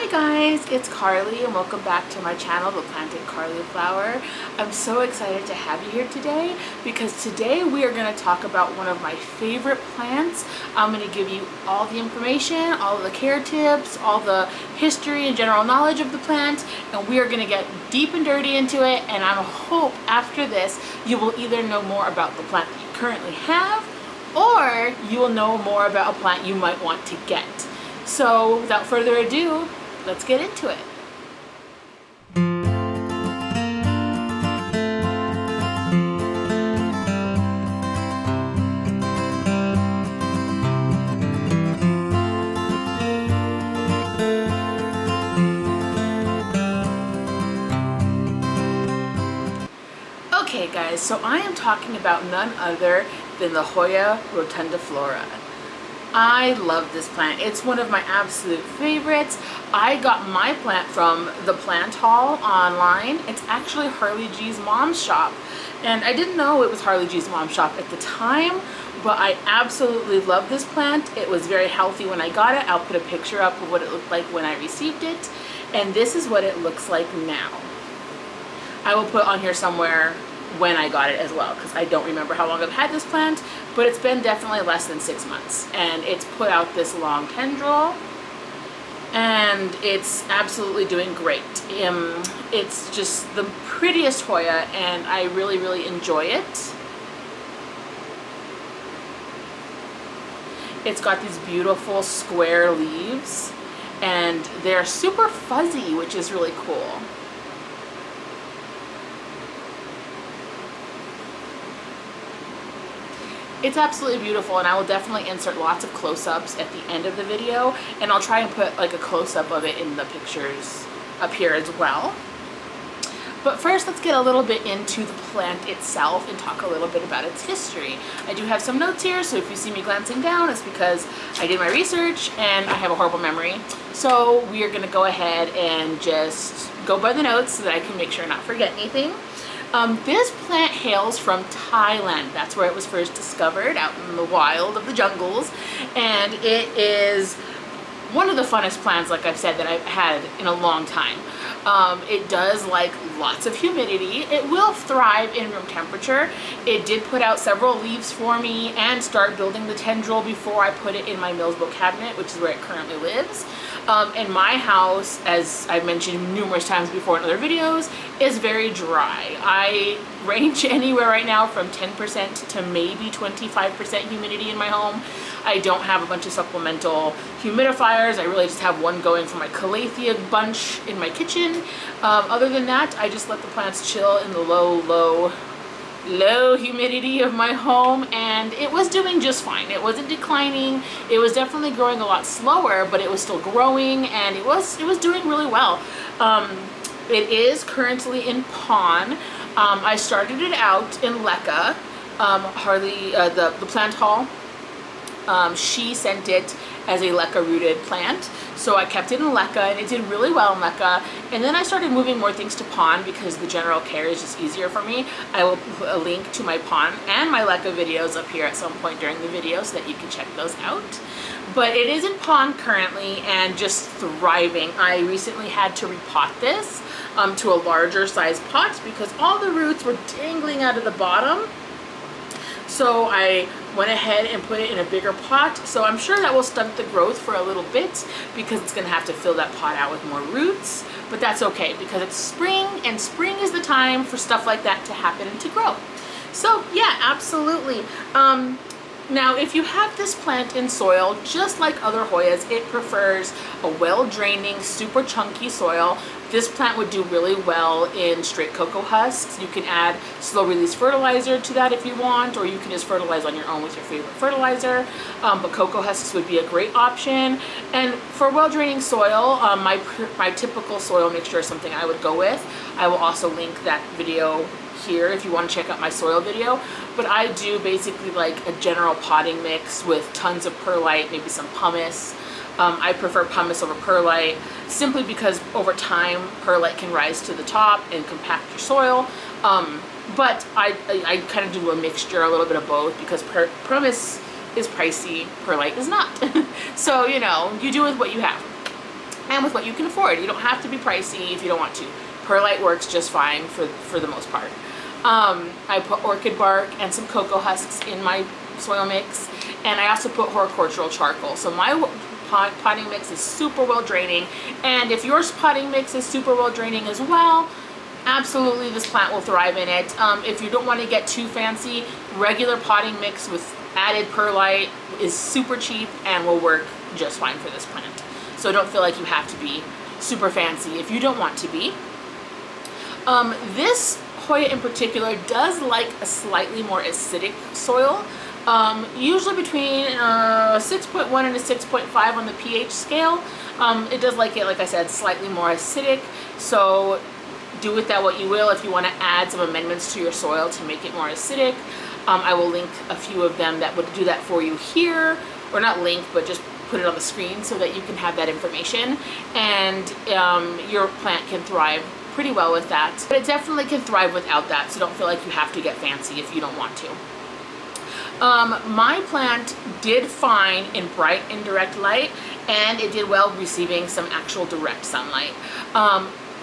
Hi guys, it's Carly and welcome back to my channel, The Planted Carly Flower. I'm so excited to have you here today because today we are going to talk about one of my favorite plants. I'm going to give you all the information, all the care tips, all the history and general knowledge of the plant, and we are going to get deep and dirty into it, and I hope after this you will either know more about the plant that you currently have or you will know more about a plant you might want to get. So without further ado, let's get into it. Okay guys, so I am talking about none other than the Hoya Rotundiflora. I love this plant. It's one of my absolute favorites. I got my plant from the plant haul online. It's actually Harley G's mom's shop. And I didn't know it was Harley G's mom's shop at the time, but I absolutely love this plant. It was very healthy when I got it. I'll put a picture up of what it looked like when I received it. And this is what it looks like now. I will put on here somewhere when I got it as well, because I don't remember how long I've had this plant, but it's been definitely less than 6 months, and it's put out this long tendril and it's absolutely doing great. It's just the prettiest Hoya and I really enjoy it. It's got these beautiful square leaves and they're super fuzzy, which is really cool. It's absolutely beautiful, and I will definitely insert lots of close-ups at the end of the video, and I'll try and put like a close-up of it in the pictures up here as well. But first, let's get a little bit into the plant itself and talk a little bit about its history. I do have some notes here, so if you see me glancing down, it's because I did my research and I have a horrible memory. So we are gonna go ahead and just go by the notes so that I can make sure not forget anything. This plant hails from Thailand. That's where it was first discovered, out in the wild of the jungles. And it is one of the funnest plants, like I've said, that I've had in a long time. It does like lots of humidity. It will thrive in room temperature. It did put out several leaves for me and start building the tendril before I put it in my Millsbo cabinet, which is where it currently lives. And my house, as I've mentioned numerous times before in other videos, is very dry. I range anywhere right now from 10% to maybe 25% humidity in my home. I don't have a bunch of supplemental humidifiers. I really just have one going for my calathea bunch in my kitchen. Other than that, I just let the plants chill in the low humidity of my home, and it was doing just fine. It wasn't declining. It was definitely growing a lot slower, but it was still growing, and it was doing really well. It is currently in Pawn. I started it out in Leca. Harley, the plant haul, she sent it as a Leca rooted plant, so I kept it in Leca and it did really well in Leca. And then I started moving more things to Pawn because the general care is just easier for me. I will put a link to my Pawn and my Leca videos up here at some point during the video so that you can check those out. But it is in Pawn currently and just thriving. I recently had to repot this to a larger size pot because all the roots were dangling out of the bottom. So I went ahead and put it in a bigger pot. So I'm sure that will stunt the growth for a little bit because it's gonna have to fill that pot out with more roots, but that's okay because it's spring and spring is the time for stuff like that to happen and to grow. So yeah, absolutely. Now, if you have this plant in soil, just like other Hoyas, it prefers a well-draining, super chunky soil. This plant would do really well in straight cocoa husks. You can add slow-release fertilizer to that if you want, or you can just fertilize on your own with your favorite fertilizer. But cocoa husks would be a great option. And for well-draining soil, my typical soil mixture is something I would go with. I will also link that video here if you want to check out my soil video, but I do basically like a general potting mix with tons of perlite, maybe some pumice. I prefer pumice over perlite simply because over time perlite can rise to the top and compact your soil, but I kind of do a mixture, a little bit of both, because pumice is pricey, perlite is not. So you know, you do with what you have. and with what you can afford. You don't have to be pricey if you don't want to. Perlite works just fine for the most part. I put orchid bark and some cocoa husks in my soil mix, and I also put horticultural charcoal. So my potting mix is super well draining, and if your potting mix is super well draining as well, absolutely this plant will thrive in it. If you don't want to get too fancy, regular potting mix with added perlite is super cheap and will work just fine for this plant. So don't feel like you have to be super fancy if you don't want to be. This Hoya in particular does like a slightly more acidic soil, usually between 6.1 and a 6.5 on the pH scale. It does like it, like I said, slightly more acidic, so do with that what you will. If you want to add some amendments to your soil to make it more acidic, I will link a few of them that would do that for you here, or not link, but just put it on the screen so that you can have that information, and your plant can thrive pretty well with that. But it definitely can thrive without that, so don't feel like you have to get fancy if you don't want to. My plant did fine in bright indirect light, and it did well receiving some actual direct sunlight.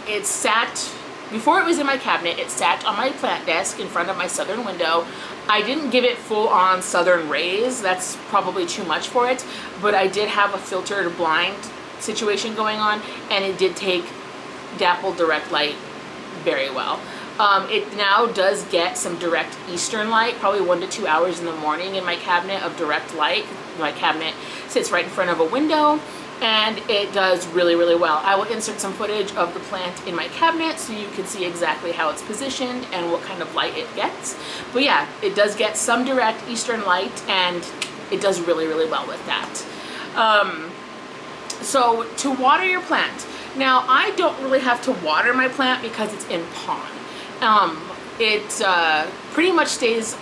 It sat, before it was in my cabinet, it sat on my plant desk in front of my southern window. I didn't give it full-on southern rays, that's probably too much for it, but I did have a filtered blind situation going on, and it did take dappled direct light very well. It now does get some direct eastern light, probably 1 to 2 hours in the morning in my cabinet of direct light. My cabinet sits right in front of a window, and it does really, really well. I will insert some footage of the plant in my cabinet so you can see exactly how it's positioned and what kind of light it gets. But yeah, it does get some direct eastern light, and it does really, really well with that. So to water your plant, now I don't really have to water my plant because it's in pond. It pretty much stays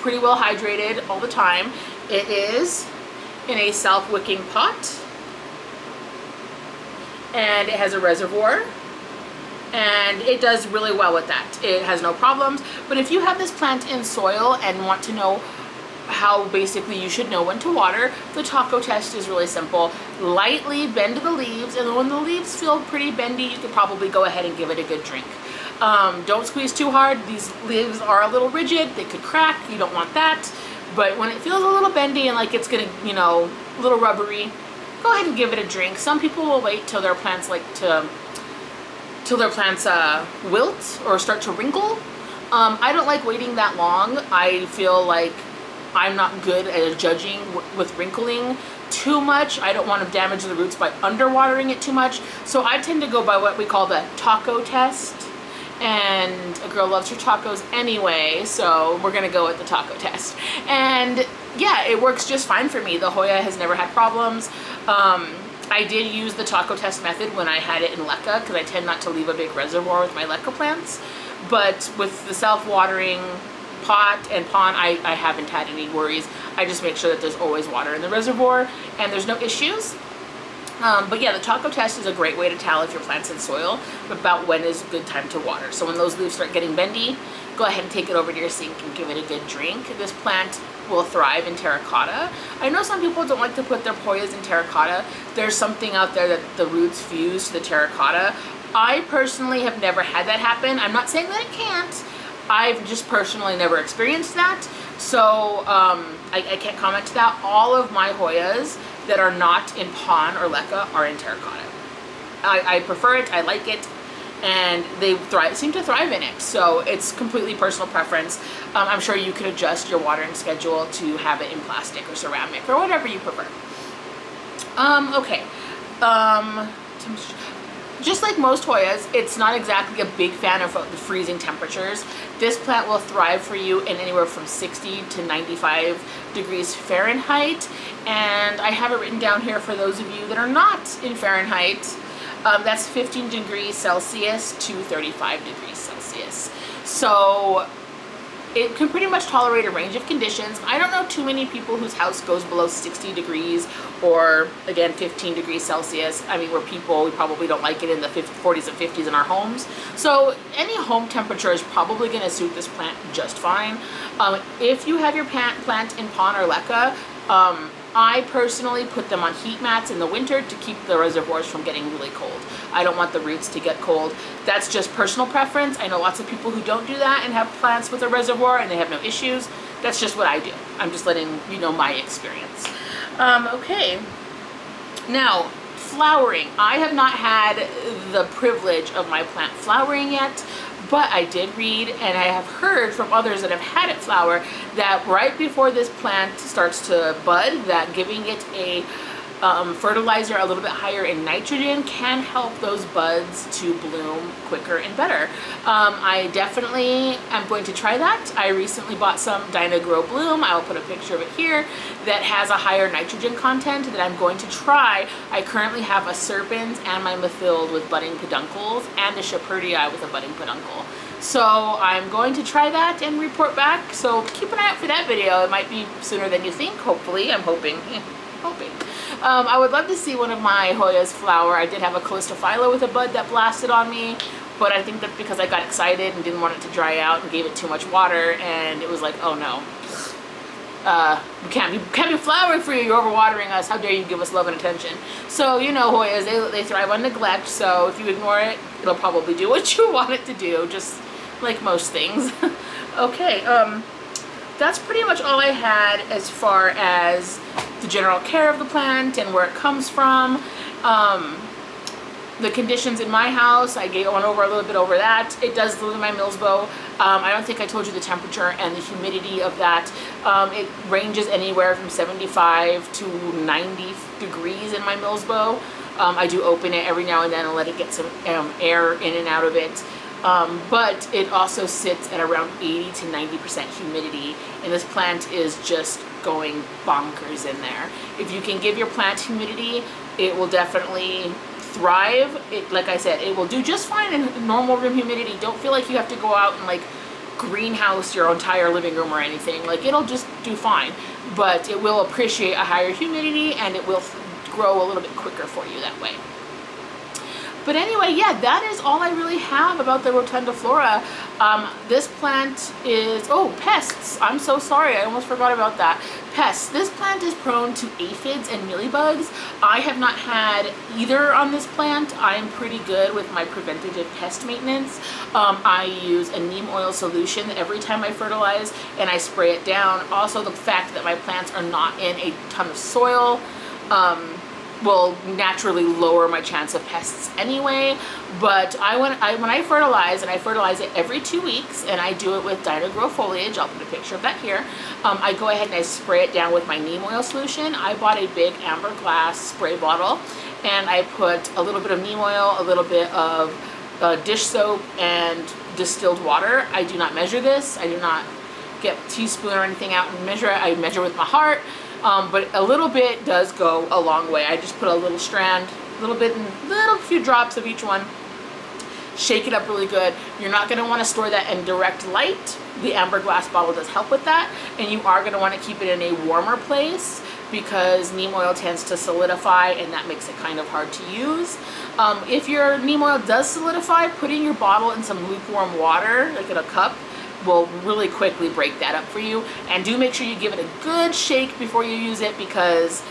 pretty well hydrated all the time. It is in a self-wicking pot, and it has a reservoir, and it does really well with that. It has no problems. But if you have this plant in soil and want to know how basically you should know when to water, the taco test is really simple. Lightly bend the leaves, and when the leaves feel pretty bendy, you could probably go ahead and give it a good drink. Don't squeeze too hard. These leaves are a little rigid, they could crack, you don't want that. But when it feels a little bendy and like it's gonna, you know, a little rubbery, go ahead and give it a drink. Some people will wait till their plants wilt or start to wrinkle. I don't like waiting that long. I feel like I'm not good at judging with wrinkling too much. I don't want to damage the roots by underwatering it too much. So I tend to go by what we call the taco test. And a girl loves her tacos anyway, so we're gonna go with the taco test. And yeah, it works just fine for me. The Hoya has never had problems. I did use the taco test method when I had it in leca, because I tend not to leave a big reservoir with my leca plants. But with the self-watering pot and pond, I haven't had any worries. I just make sure that there's always water in the reservoir and there's no issues. But yeah, the taco test is a great way to tell if your plant's in soil about when is a good time to water. So when those leaves start getting bendy, go ahead and take it over to your sink and give it a good drink. This plant will thrive in terracotta. I know some people don't like to put their Hoyas in terracotta. There's something out there that the roots fuse to the terracotta. I personally have never had that happen. I'm not saying that it can't. I've just personally never experienced that. So I can't comment to that. All of my Hoyas that are not in pond or leca are in terracotta. I prefer it, I like it, and they seem to thrive in it. So it's completely personal preference. I'm sure you could adjust your watering schedule to have it in plastic or ceramic or whatever you prefer. Okay. Just like most Hoyas, it's not exactly a big fan of the freezing temperatures. This plant will thrive for you in anywhere from 60 to 95 degrees Fahrenheit. And I have it written down here for those of you that are not in Fahrenheit. That's 15 degrees Celsius to 35 degrees Celsius. So it can pretty much tolerate a range of conditions. I don't know too many people whose house goes below 60 degrees or, again, 15 degrees Celsius. I mean, we're people, we probably don't like it in the 40s and 50s in our homes. So any home temperature is probably going to suit this plant just fine. If you have your plant in pond or leca, I personally put them on heat mats in the winter to keep the reservoirs from getting really cold. I don't want the roots to get cold. That's just personal preference. I know lots of people who don't do that and have plants with a reservoir and they have no issues. That's just what I do. I'm just letting you know my experience. Okay, now flowering. I have not had the privilege of my plant flowering yet, but I did read and I have heard from others that have had it flower that right before this plant starts to bud, that giving it a fertilizer a little bit higher in nitrogen can help those buds to bloom quicker and better. I definitely am going to try that. I recently bought some Dyna-Gro Bloom, I will put a picture of it here, that has a higher nitrogen content that I'm going to try. I currently have a Serpens and my Methilde with budding peduncles and a Shepherdii with a budding peduncle. So I'm going to try that and report back. So keep an eye out for that video. It might be sooner than you think, hopefully. I'm hoping. I would love to see one of my Hoyas flower. I did have a Callistophila with a bud that blasted on me, but I think that because I got excited and didn't want it to dry out and gave it too much water, and it was like, oh no, we can't be flowering for you. You're overwatering us. How dare you give us love and attention? So you know, Hoyas, they thrive on neglect. So if you ignore it, it'll probably do what you want it to do, just like most things. Okay, that's pretty much all I had as far as the general care of the plant and where it comes from. The conditions in my house, I went over a little bit over that. It does live in my Milsbo. I don't think I told you the temperature and the humidity of that. It ranges anywhere from 75 to 90 degrees in my Milsbo. I do open it every now and then and let it get some air in and out of it. But it also sits at around 80 to 90% humidity, and this plant is just going bonkers in there. If you can give your plant humidity, it will definitely thrive. Like I said, it will do just fine in normal room humidity. Don't feel like you have to go out and like greenhouse your entire living room or anything. Like, it'll just do fine, but it will appreciate a higher humidity and it will grow a little bit quicker for you that way. But anyway, yeah, that is all I really have about the Rotundiflora. This plant is, oh, pests. I'm so sorry, I almost forgot about that. Pests. This plant is prone to aphids and mealybugs. I have not had either on this plant. I am pretty good with my preventative pest maintenance. I use a neem oil solution every time I fertilize, and I spray it down. Also, the fact that my plants are not in a ton of soil will naturally lower my chance of pests anyway. But when I fertilize, and I fertilize it every 2 weeks, and I do it with Dyna-Gro foliage, I'll put a picture of that here, I go ahead and I spray it down with my neem oil solution. I bought a big amber glass spray bottle, and I put a little bit of neem oil, a little bit of dish soap, and distilled water. I do not measure this. I do not get a teaspoon or anything out and measure it. I measure with my heart. But a little bit does go a long way. I just put a little strand, little few drops of each one. Shake it up really good. You're not going to want to store that in direct light. The amber glass bottle does help with that. And you are going to want to keep it in a warmer place because neem oil tends to solidify, and that makes it kind of hard to use. If your neem oil does solidify, putting your bottle in some lukewarm water, like in a cup, will really quickly break that up for you. And do make sure you give it a good shake before you use it, because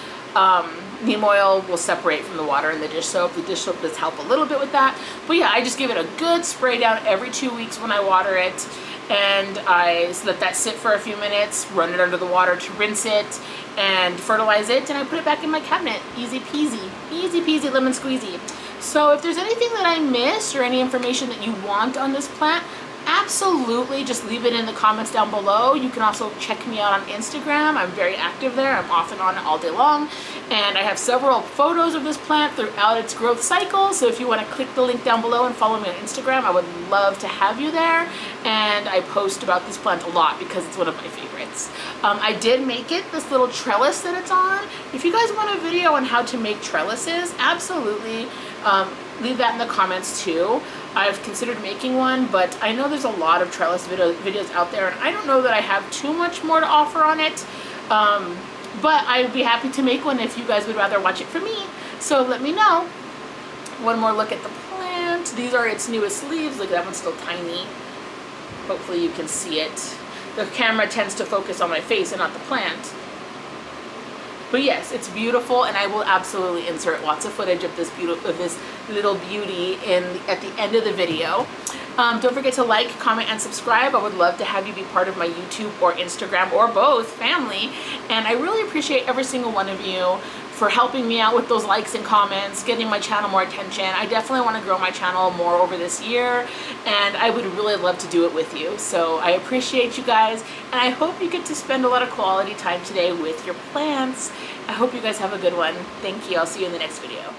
neem oil will separate from the water and the dish soap. The dish soap does help a little bit with that. But yeah, I just give it a good spray down every 2 weeks when I water it, and I let that sit for a few minutes, run it under the water to rinse it, and fertilize it, and I put it back in my cabinet. Easy peasy, lemon squeezy. So if there's anything that I missed or any information that you want on this plant, absolutely just leave it in the comments down below. You can also check me out on Instagram. I'm very active there. I'm off and on all day long, and I have several photos of this plant throughout its growth cycle. So if you want to click the link down below and follow me on Instagram, I would love to have you there. And I post about this plant a lot because it's one of my favorites. I did make it this little trellis that it's on. If you guys want a video on how to make trellises, absolutely leave that in the comments too. I've considered making one, but I know there's a lot of trellis videos out there, and I don't know that I have too much more to offer on it. But I'd be happy to make one if you guys would rather watch it from me. So let me know. One more look at the plant. These are its newest leaves. Look, that one's still tiny. Hopefully you can see it. The camera tends to focus on my face and not the plant. But yes, it's beautiful, and I will absolutely insert lots of footage of this little beauty at the end of the video. Don't forget to like, comment, and subscribe. I would love to have you be part of my YouTube or Instagram or both family. And I really appreciate every single one of you for helping me out with those likes and comments, getting my channel more attention. I definitely want to grow my channel more over this year, and I would really love to do it with you. So I appreciate you guys, and I hope you get to spend a lot of quality time today with your plants. I hope you guys have a good one. Thank you. I'll see you in the next video.